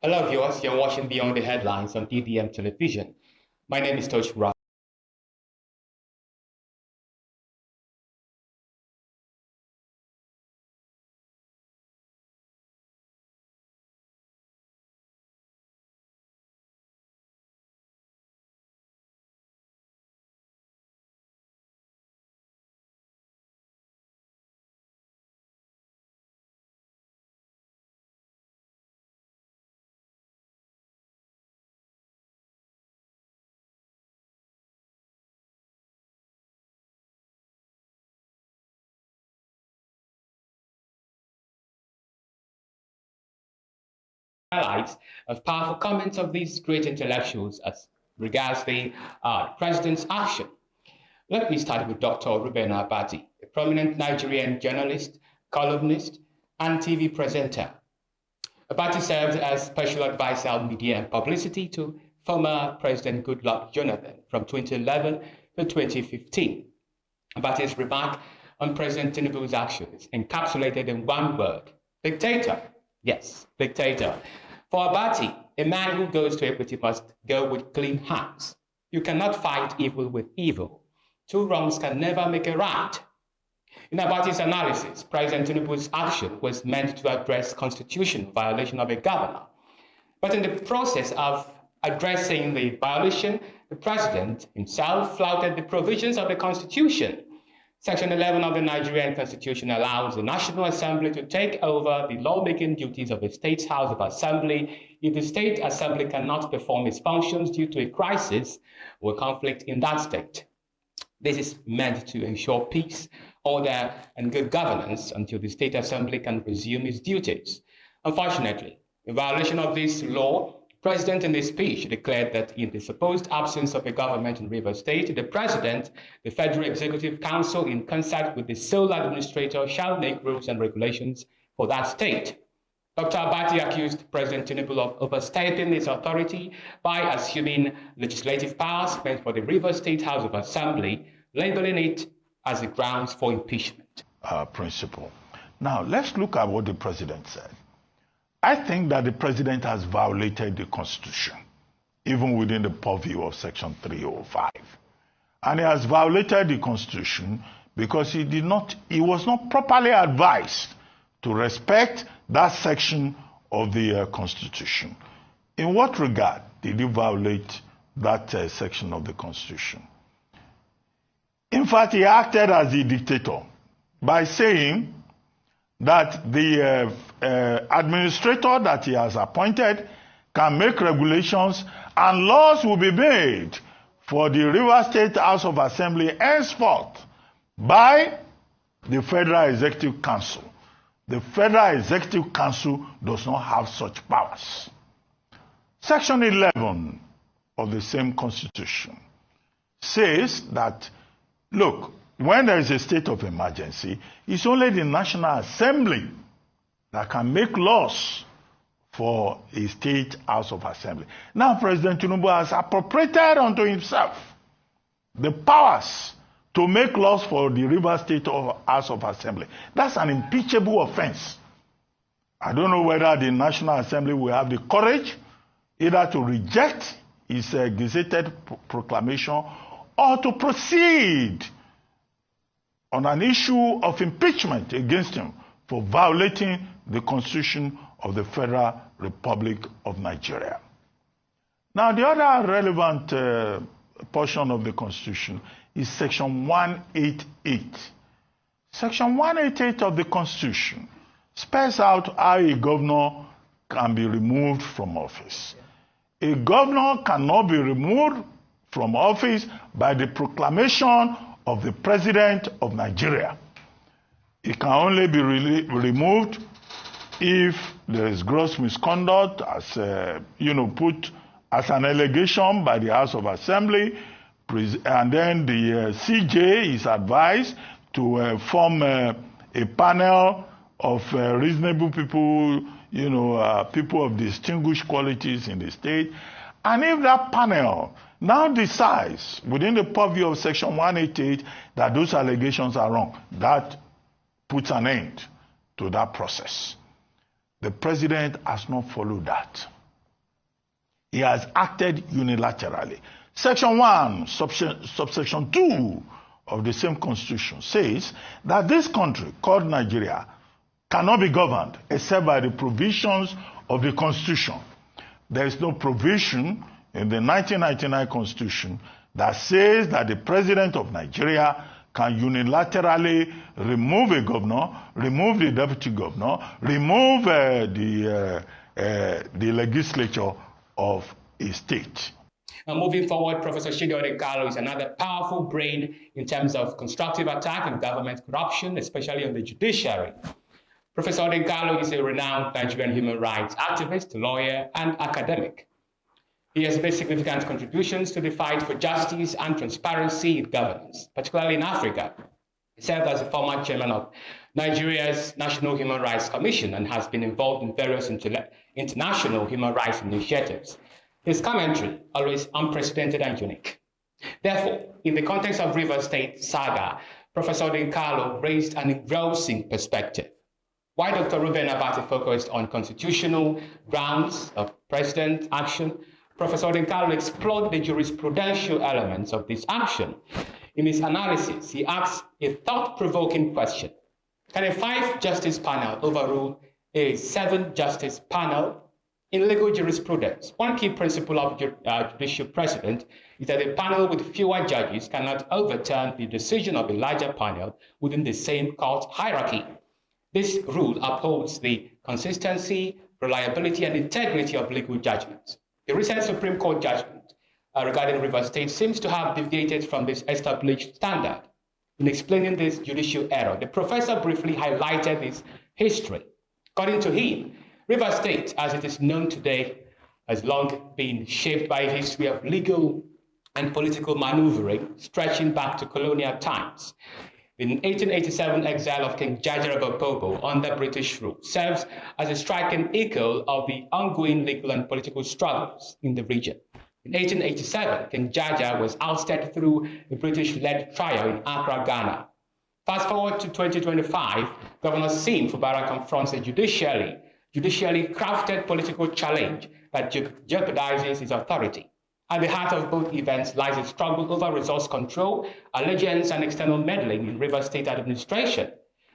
Hello viewers, you're watching Beyond the Headlines on DDM Television. My name is Coach Ra. Highlights of powerful comments of these great intellectuals as regards the president's action. Let me start with Dr. Ruben Abati, a prominent Nigerian journalist, columnist, and TV presenter. Abati served as special advisor on media and publicity to former President Goodluck Jonathan from 2011 to 2015. Abati's remark on President Tinubu's actions encapsulated in one word: dictator. Yes, dictator. For Abati, a man who goes to equity must go with clean hands. You cannot fight evil with evil. Two wrongs can never make a right. In Abati's analysis, President Tinubu's action was meant to address constitutional violation of a governor. But in the process of addressing the violation, the president himself flouted the provisions of the Constitution. Section 11 of the Nigerian Constitution allows the National Assembly to take over the lawmaking duties of a state's House of Assembly if the state assembly cannot perform its functions due to a crisis or conflict in that state. This is meant to ensure peace, order, and good governance until the state assembly can resume its duties. Unfortunately, in violation of this law, the president in his speech declared that in the supposed absence of a government in Rivers State, the president, the Federal Executive Council, in concert with the sole administrator, shall make rules and regulations for that state. Dr. Abati accused President Tinubu of overstepping his authority by assuming legislative powers meant for the Rivers State House of Assembly, labeling it as the grounds for impeachment. Principle. Now, let's look at what the president said. I think that the president has violated the Constitution, even within the purview of Section 305. And he has violated the Constitution because he was not properly advised to respect that section of the Constitution. In what regard did he violate that section of the Constitution? In fact, he acted as a dictator by saying that the administrator that he has appointed can make regulations and laws will be made for the River State House of Assembly henceforth by the Federal Executive Council. The Federal Executive Council does not have such powers. Section 11 of the same Constitution says that, look, when there is a state of emergency, it's only the National Assembly that can make laws for a state House of Assembly. Now, President Tinubu has appropriated unto himself the powers to make laws for the River State House of Assembly. That's an impeachable offense. I don't know whether the National Assembly will have the courage either to reject his gazetted proclamation or to proceed on an issue of impeachment against him for violating the Constitution of the Federal Republic of Nigeria. Now, the other relevant portion of the Constitution is Section 188. Section 188 of the Constitution spells out how a governor can be removed from office. A governor cannot be removed from office by the proclamation of the President of Nigeria. It can only be removed if there is gross misconduct, as put as an allegation by the House of Assembly, and then the CJ is advised to form a panel of reasonable people, people of distinguished qualities in the state. And if that panel now decides within the purview of Section 188 that those allegations are wrong, that puts an end to that process. The president has not followed that. He has acted unilaterally. Section 1, subsection 2 of the same constitution says that this country, called Nigeria, cannot be governed except by the provisions of the constitution. There is no provision in the 1999 constitution that says that the president of Nigeria can unilaterally remove a governor, remove the deputy governor, remove the legislature of a state. Now, moving forward, Professor Odinkalu is another powerful brain in terms of constructive attack on government corruption, especially on the judiciary. Professor Odinkalu is a renowned Nigerian human rights activist, lawyer, and academic. He has made significant contributions to the fight for justice and transparency in governance, particularly in Africa. He served as the former chairman of Nigeria's National Human Rights Commission and has been involved in various international human rights initiatives. His commentary, always unprecedented and unique. Therefore, in the context of River State saga, Professor Odinkalu raised an engrossing perspective. While Dr. Ruben Abati focused on constitutional grounds of president action, Professor Odinkalu explored the jurisprudential elements of this action. In his analysis, he asked a thought-provoking question. Can a 5-justice panel overrule a 7-justice panel? In legal jurisprudence, one key principle of judicial precedent is that a panel with fewer judges cannot overturn the decision of a larger panel within the same court hierarchy. This rule upholds the consistency, reliability, and integrity of legal judgments. The recent Supreme Court judgment regarding River State seems to have deviated from this established standard. In explaining this judicial error, the professor briefly highlighted its history. According to him, River State, as it is known today, has long been shaped by a history of legal and political maneuvering stretching back to colonial times. The 1887 exile of King Jaja of Opobo under British rule serves as a striking echo of the ongoing legal and political struggles in the region. In 1887, King Jaja was ousted through a British-led trial in Accra, Ghana. Fast forward to 2025, Governor Sim Fubara confronts a judicially crafted political challenge that jeopardizes his authority. At the heart of both events lies a struggle over resource control, allegiance, and external meddling in River State administration.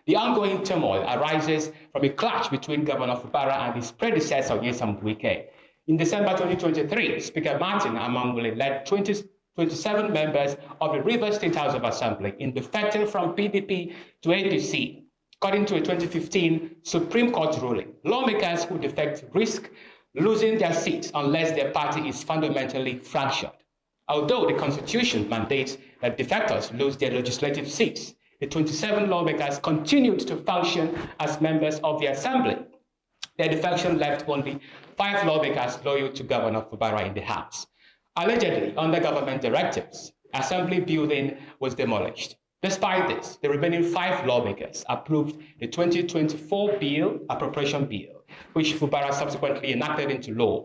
The ongoing turmoil arises from a clash between Governor Fubara and his predecessor, Nyesom Wike. In December 2023, Speaker Martin Amangule led 27 members of the River State House of Assembly in defecting from PDP to APC. According to a 2015 Supreme Court ruling, lawmakers who defect risk losing their seats unless their party is fundamentally fractured. Although the Constitution mandates that defectors lose their legislative seats, the 27 lawmakers continued to function as members of the Assembly. Their defection left only 5 lawmakers loyal to Governor Fubara in the House. Allegedly, under government directives, Assembly building was demolished. Despite this, the remaining 5 lawmakers approved the 2024 appropriation bill, which Fubara subsequently enacted into law.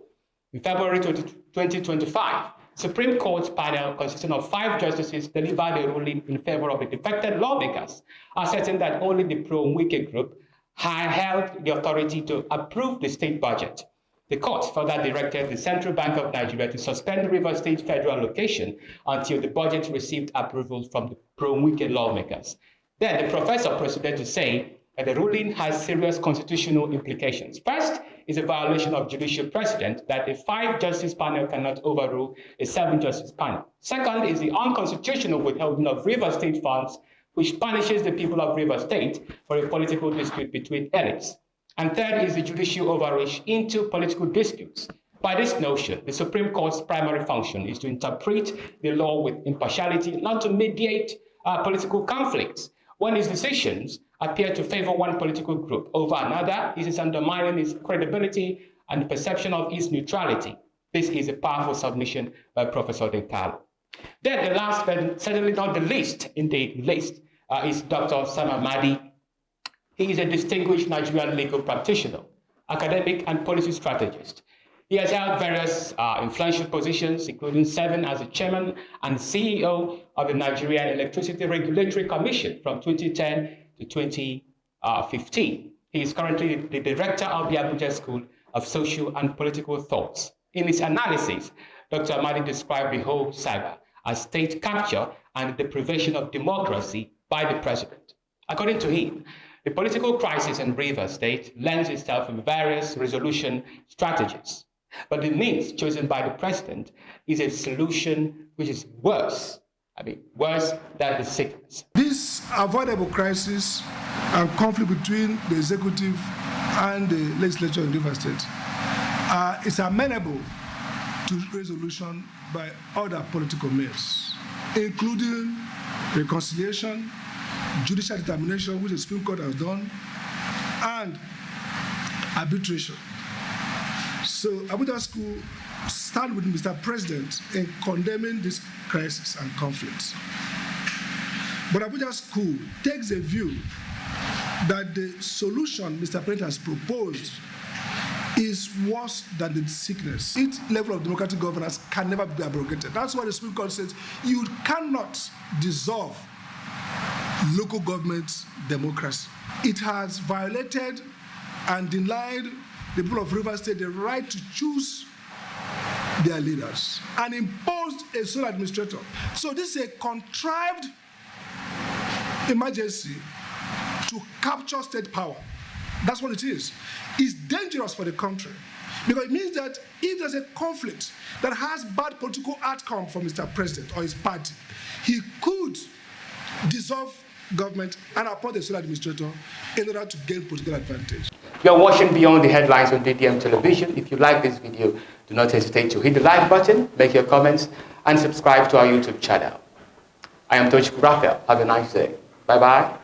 In February 2025, Supreme Court panel consisting of 5 justices delivered a ruling in favor of the defected lawmakers, asserting that only the pro-Wike group held the authority to approve the state budget. The court further directed the Central Bank of Nigeria to suspend River State federal allocation until the budget received approval from the pro-Wike lawmakers. Then the professor proceeded to say that the ruling has serious constitutional implications. First is a violation of judicial precedent that a 5-justice panel cannot overrule a 7-justice panel. Second is the unconstitutional withholding of River State funds, which punishes the people of River State for a political dispute between elites. And third is the judicial overreach into political disputes. By this notion, the Supreme Court's primary function is to interpret the law with impartiality, not to mediate political conflicts. When its decisions appear to favor one political group over another, this is undermining its credibility and the perception of its neutrality. This is a powerful submission by Professor Odinkalu. Then the last, but certainly not the least in the list, is Dr. Amadi. He is a distinguished Nigerian legal practitioner, academic, and policy strategist. He has held various influential positions, including serving as the chairman and CEO of the Nigerian Electricity Regulatory Commission from 2010 to 2015. He is currently the director of the Abuja School of Social and Political Thoughts. In his analysis, Dr. Amadi described the whole saga as state capture and the deprivation of democracy by the president. According to him, the political crisis in Rivers State lends itself to various resolution strategies, but the means chosen by the president is a solution which is worse than the sickness. This avoidable crisis and conflict between the executive and the legislature in Rivers State is amenable to resolution by other political means, including reconciliation, judicial determination, which the Supreme Court has done, and arbitration. So Abuja School stand with Mr. President in condemning this crisis and conflict. But Abuja School takes a view that the solution Mr. President has proposed is worse than the sickness. Each level of democratic governance can never be abrogated. That's why the Supreme Court says you cannot dissolve local government democracy. It has violated and denied the people of Rivers State the right to choose their leaders and imposed a sole administrator. So this is a contrived emergency to capture state power. That's what it is. It's dangerous for the country because it means that if there's a conflict that has bad political outcome for Mr. President or his party, he could dissolve government and appoint a sole administrator in order to gain political advantage. You're watching Beyond the Headlines on DDM Television. If you like this video, do not hesitate to hit the like button, make your comments, and subscribe to our YouTube channel. I am Tochuk Raphael. Have a nice day. Bye-bye.